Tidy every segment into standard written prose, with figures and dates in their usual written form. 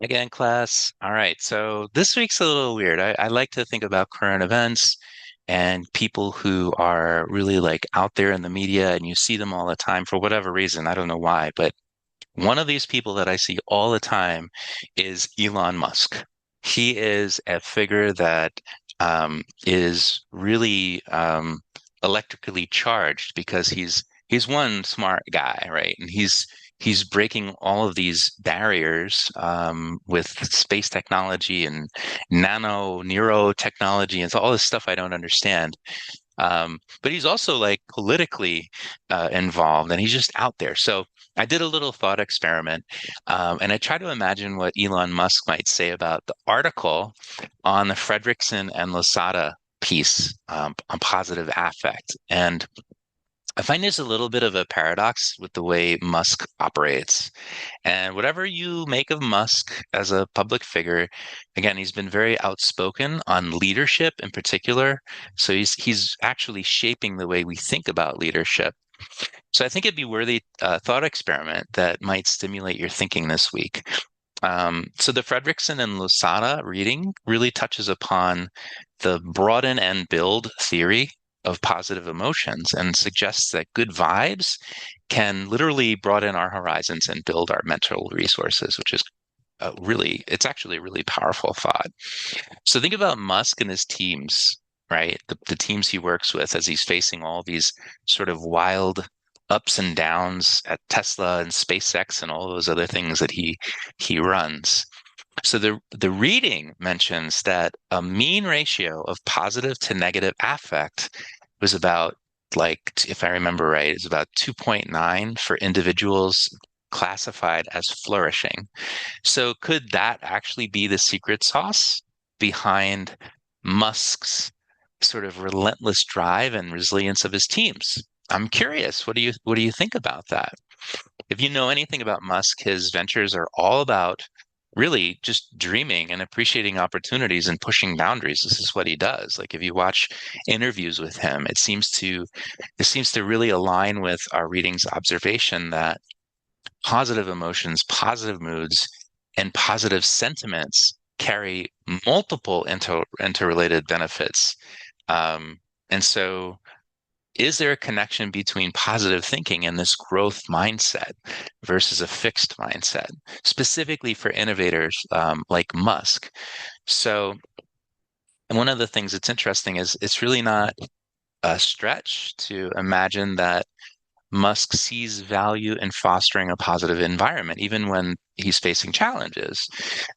Again, class. All right. So this week's a little weird. I like to think about current events and people who are really like out there in the media and you see them all the time for whatever reason. I don't know why, but one of these people that I see all the time is Elon Musk. He is a figure that is really electrically charged because he's one smart guy, right? And he's breaking all of these barriers with space technology and nano neuro technology and so all this stuff I don't understand. But he's also like politically involved and he's just out there. So I did a little thought experiment and I tried to imagine what Elon Musk might say about the article on the Fredrickson and Losada piece on positive affect. And I find there's a little bit of a paradox with the way Musk operates. And whatever you make of Musk as a public figure, again, he's been very outspoken on leadership in particular. So he's actually shaping the way we think about leadership. So I think it'd be worthy thought experiment that might stimulate your thinking this week. So the Fredrickson and Losada reading really touches upon the broaden and build theory of positive emotions and suggests that good vibes can literally broaden our horizons and build our mental resources, which is it's actually a really powerful thought. So think about Musk and his teams, right? The teams he works with as he's facing all these sort of wild ups and downs at Tesla and SpaceX and all those other things that he runs. So the reading mentions that a mean ratio of positive to negative affect was about like, if I remember right, it's about 2.9 for individuals classified as flourishing. So could that actually be the secret sauce behind Musk's sort of relentless drive and resilience of his teams? I'm curious. What do you think about that? If you know anything about Musk, his ventures are all about really just dreaming and appreciating opportunities and pushing boundaries. This is what he does. Like if you watch interviews with him, it seems to really align with our reading's observation that positive emotions, positive moods, and positive sentiments carry multiple interrelated benefits. And so is there a connection between positive thinking and this growth mindset versus a fixed mindset, specifically for innovators like Musk? So, and one of the things that's interesting is it's really not a stretch to imagine that Musk sees value in fostering a positive environment, even when he's facing challenges.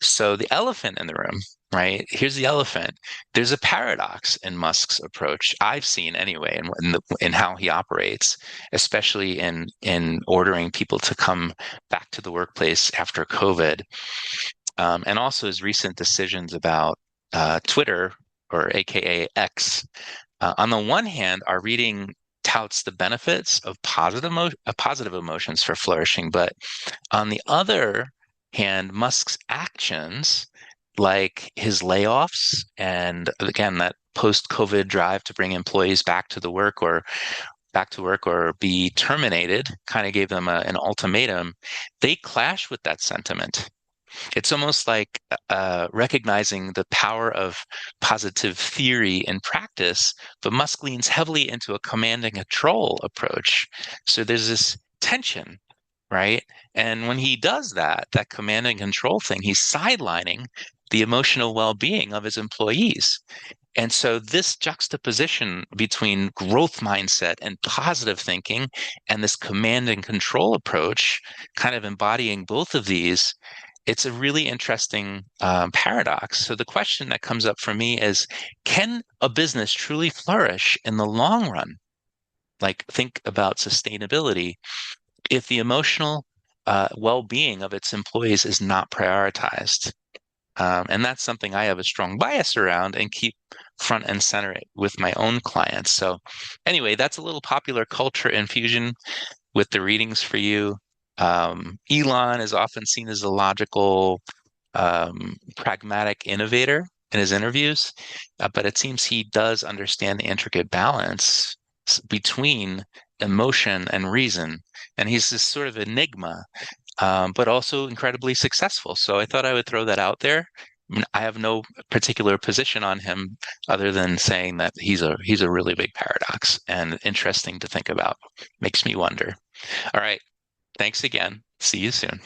So the elephant in the room, right? Here's the elephant. There's a paradox in Musk's approach, I've seen anyway, in how he operates, especially in ordering people to come back to the workplace after COVID, and also his recent decisions about Twitter, or AKA X. On the one hand, our reading touts the benefits of positive emotions for flourishing, but on the other hand, Musk's actions, like his layoffs and again that post-COVID drive to bring employees back to work or be terminated, kind of gave them an ultimatum. They clash with that sentiment. It's almost like recognizing the power of positive theory in practice, but Musk leans heavily into a command and control approach. So there's this tension, right? And when he does that command and control thing, he's sidelining the emotional well-being of his employees. And so this juxtaposition between growth mindset and positive thinking and this command and control approach, kind of embodying both of these, it's a really interesting paradox. So the question that comes up for me is, can a business truly flourish in the long run? Like think about sustainability if the emotional well-being of its employees is not prioritized. And that's something I have a strong bias around and keep front and center with my own clients. So anyway, that's a little popular culture infusion with the readings for you. Elon is often seen as a logical, pragmatic innovator in his interviews, but it seems he does understand the intricate balance between emotion and reason. And he's this sort of enigma but also incredibly successful. So I thought I would throw that out there. I mean, I have no particular position on him other than saying that he's a really big paradox and interesting to think about. Makes me wonder. All right. Thanks again. See you soon.